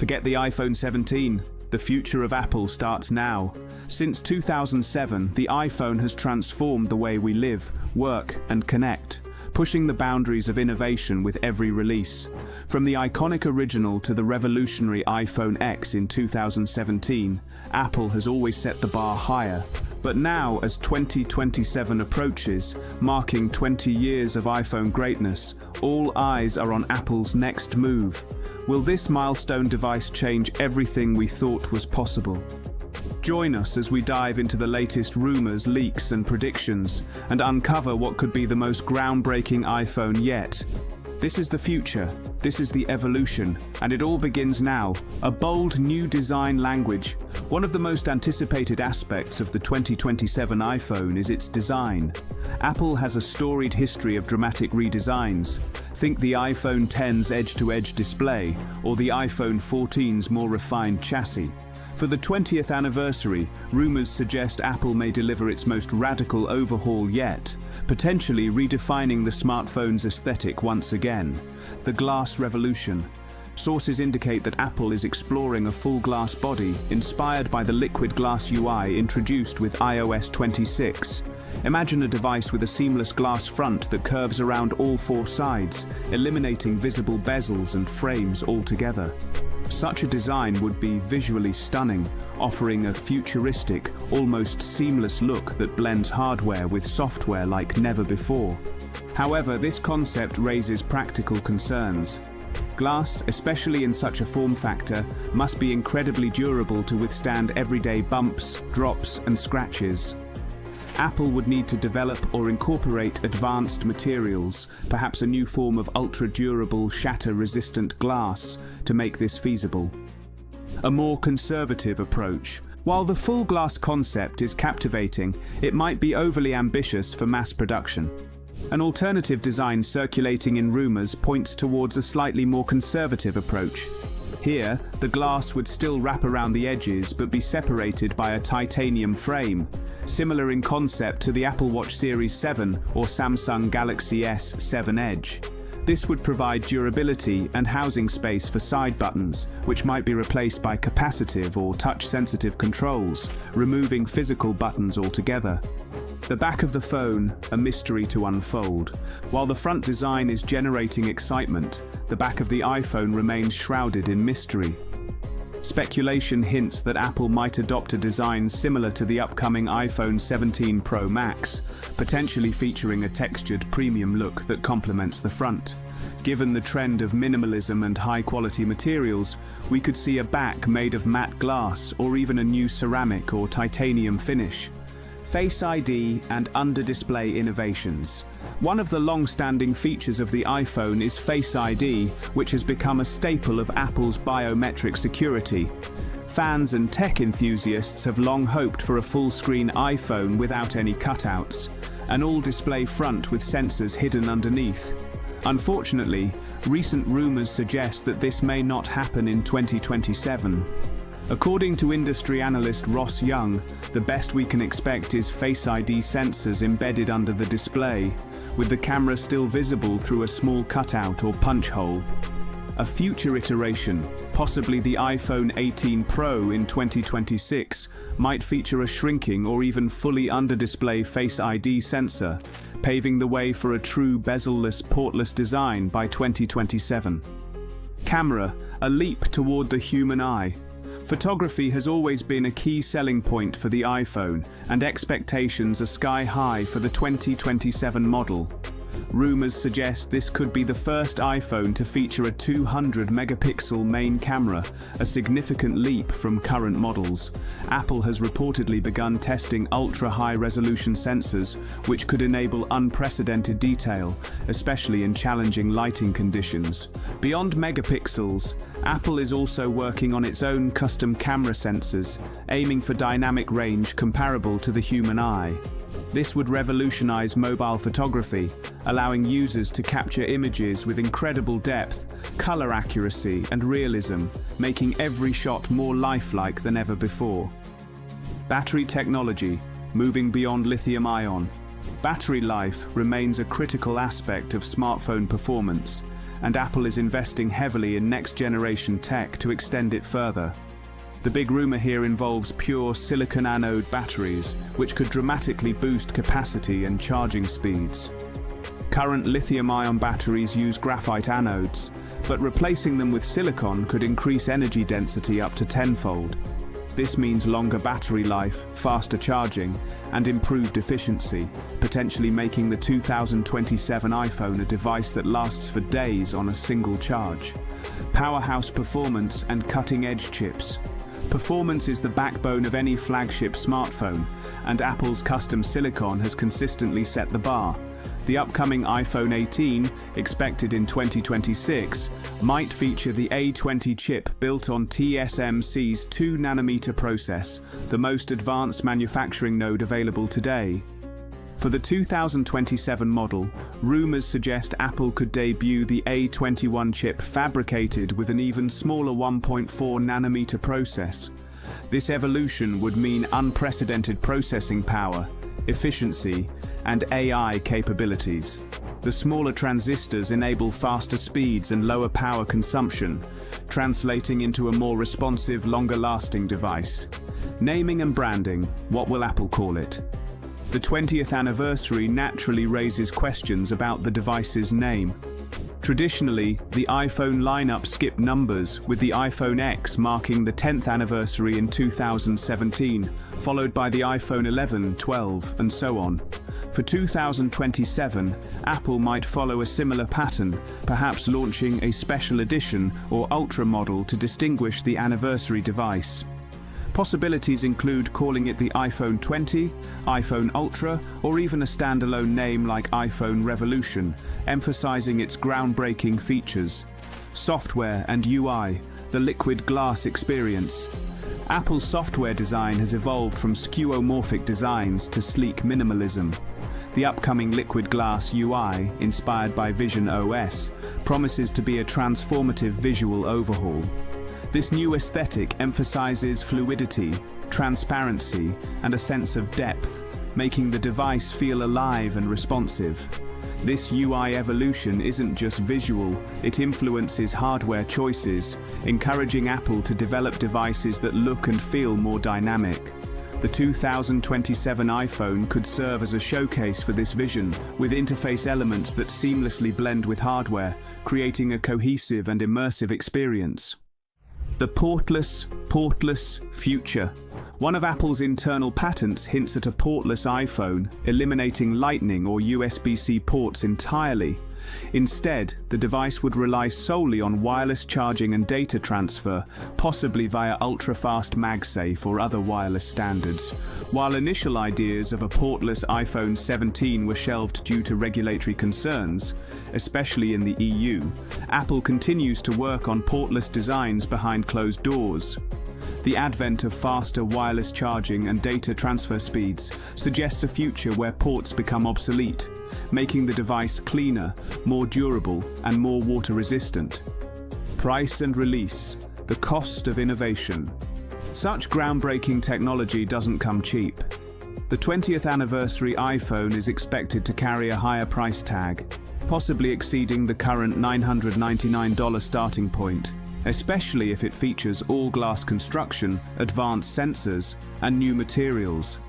Forget the iPhone 17. The future of Apple starts now. Since 2007, the iPhone has transformed the way we live, work, and connect, pushing the boundaries of innovation with every release. From the iconic original to the revolutionary iPhone X in 2017, Apple has always set the bar higher. But now, as 2027 approaches, marking 20 years of iPhone greatness, all eyes are on Apple's next move. Will this milestone device change everything we thought was possible? Join us as we dive into the latest rumors, leaks, and predictions, and uncover what could be the most groundbreaking iPhone yet. This is the future, this is the evolution, and it all begins now. A bold new design language. One of the most anticipated aspects of the 2027 iPhone is its design. Apple has a storied history of dramatic redesigns. Think the iPhone X's edge-to-edge display, or the iPhone 14's more refined chassis. For the 20th anniversary, rumors suggest Apple may deliver its most radical overhaul yet, potentially redefining the smartphone's aesthetic once again. The glass revolution. Sources indicate that Apple is exploring a full glass body inspired by the liquid glass UI introduced with iOS 26. Imagine a device with a seamless glass front that curves around all four sides, eliminating visible bezels and frames altogether. Such a design would be visually stunning, offering a futuristic, almost seamless look that blends hardware with software like never before. However, this concept raises practical concerns. Glass, especially in such a form factor, must be incredibly durable to withstand everyday bumps, drops, and scratches. Apple would need to develop or incorporate advanced materials, perhaps a new form of ultra-durable, shatter-resistant glass, to make this feasible. A more conservative approach. While the full glass concept is captivating, it might be overly ambitious for mass production. An alternative design circulating in rumors points towards a slightly more conservative approach. Here, the glass would still wrap around the edges but be separated by a titanium frame, similar in concept to the Apple Watch Series 7 or Samsung Galaxy S7 Edge. This would provide durability and housing space for side buttons, which might be replaced by capacitive or touch-sensitive controls, removing physical buttons altogether. The back of the phone, a mystery to unfold. While the front design is generating excitement, the back of the iPhone remains shrouded in mystery. Speculation hints that Apple might adopt a design similar to the upcoming iPhone 17 Pro Max, potentially featuring a textured premium look that complements the front. Given the trend of minimalism and high-quality materials, we could see a back made of matte glass or even a new ceramic or titanium finish. Face ID and under-display innovations. One of the long-standing features of the iPhone is Face ID, which has become a staple of Apple's biometric security. Fans and tech enthusiasts have long hoped for a full-screen iPhone without any cutouts, an all-display front with sensors hidden underneath. Unfortunately, recent rumors suggest that this may not happen in 2027. According to industry analyst Ross Young, the best we can expect is Face ID sensors embedded under the display, with the camera still visible through a small cutout or punch hole. A future iteration, possibly the iPhone 18 Pro in 2026, might feature a shrinking or even fully under-display Face ID sensor, paving the way for a true bezel-less, portless design by 2027. Camera, a leap toward the human eye. Photography has always been a key selling point for the iPhone, and expectations are sky high for the 2027 model. Rumors suggest this could be the first iPhone to feature a 200-megapixel main camera, a significant leap from current models. Apple has reportedly begun testing ultra-high-resolution sensors, which could enable unprecedented detail, especially in challenging lighting conditions. Beyond megapixels, Apple is also working on its own custom camera sensors, aiming for dynamic range comparable to the human eye. This would revolutionize mobile photography, allowing users to capture images with incredible depth, color accuracy, and realism, making every shot more lifelike than ever before. Battery technology, moving beyond lithium-ion. Battery life remains a critical aspect of smartphone performance, and Apple is investing heavily in next-generation tech to extend it further. The big rumor here involves pure silicon anode batteries, which could dramatically boost capacity and charging speeds. Current lithium-ion batteries use graphite anodes, but replacing them with silicon could increase energy density up to tenfold. This means longer battery life, faster charging, and improved efficiency, potentially making the 2027 iPhone a device that lasts for days on a single charge. Powerhouse performance and cutting-edge chips. Performance is the backbone of any flagship smartphone, and Apple's custom silicon has consistently set the bar. The upcoming iPhone 18, expected in 2026, might feature the A20 chip built on TSMC's 2nm process, the most advanced manufacturing node available today. For the 2027 model, rumors suggest Apple could debut the A21 chip fabricated with an even smaller 1.4nm process. This evolution would mean unprecedented processing power, efficiency, and AI capabilities. The smaller transistors enable faster speeds and lower power consumption, translating into a more responsive, longer-lasting device. Naming and branding, what will Apple call it? The 20th anniversary naturally raises questions about the device's name. Traditionally, the iPhone lineup skipped numbers, with the iPhone X marking the 10th anniversary in 2017, followed by the iPhone 11, 12, and so on. For 2027, Apple might follow a similar pattern, perhaps launching a special edition or Ultra model to distinguish the anniversary device. Possibilities include calling it the iPhone 20, iPhone Ultra, or even a standalone name like iPhone Revolution, emphasizing its groundbreaking features. Software and UI, the liquid glass experience. Apple's software design has evolved from skeuomorphic designs to sleek minimalism. The upcoming liquid glass UI, inspired by Vision OS, promises to be a transformative visual overhaul. This new aesthetic emphasizes fluidity, transparency, and a sense of depth, making the device feel alive and responsive. This UI evolution isn't just visual, it influences hardware choices, encouraging Apple to develop devices that look and feel more dynamic. The 2027 iPhone could serve as a showcase for this vision, with interface elements that seamlessly blend with hardware, creating a cohesive and immersive experience. The portless future. One of Apple's internal patents hints at a portless iPhone, eliminating Lightning or USB-C ports entirely. Instead, the device would rely solely on wireless charging and data transfer, possibly via ultra-fast MagSafe or other wireless standards. While initial ideas of a portless iPhone 17 were shelved due to regulatory concerns, especially in the EU, Apple continues to work on portless designs behind closed doors. The advent of faster wireless charging and data transfer speeds suggests a future where ports become obsolete, making the device cleaner, more durable, and more water-resistant. Price and release, the cost of innovation. Such groundbreaking technology doesn't come cheap. The 20th anniversary iPhone is expected to carry a higher price tag, possibly exceeding the current $999 starting point, especially if it features all-glass construction, advanced sensors, and new materials.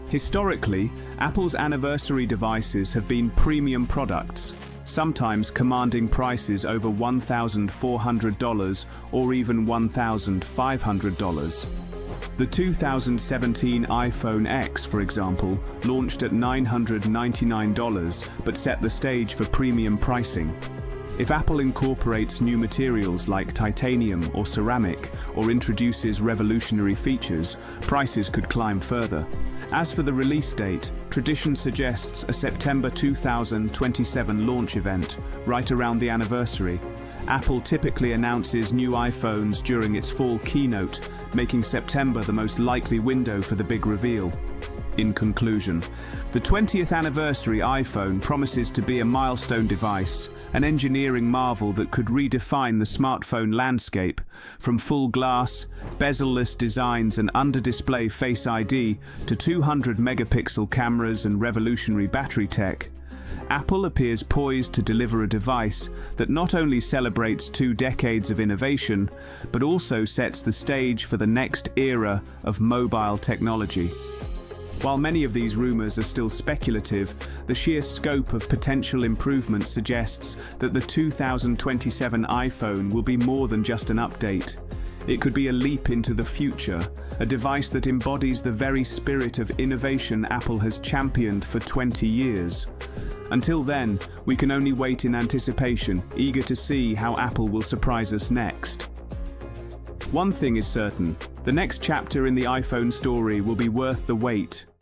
Historically, Apple's anniversary devices have been premium products, sometimes commanding prices over $1,400 or even $1,500. The 2017 iPhone X, for example, launched at $999 but set the stage for premium pricing. If Apple incorporates new materials like titanium or ceramic, or introduces revolutionary features, prices could climb further. As for the release date, tradition suggests a September 2027 launch event, right around the anniversary. Apple typically announces new iPhones during its fall keynote, making September the most likely window for the big reveal. In conclusion, the 20th anniversary iPhone promises to be a milestone device, an engineering marvel that could redefine the smartphone landscape. From full glass, bezel-less designs and under-display Face ID to 200-megapixel cameras and revolutionary battery tech, Apple appears poised to deliver a device that not only celebrates 2 decades of innovation, but also sets the stage for the next era of mobile technology. While many of these rumors are still speculative, the sheer scope of potential improvement suggests that the 2027 iPhone will be more than just an update. It could be a leap into the future, a device that embodies the very spirit of innovation Apple has championed for 20 years. Until then, we can only wait in anticipation, eager to see how Apple will surprise us next. One thing is certain, the next chapter in the iPhone story will be worth the wait.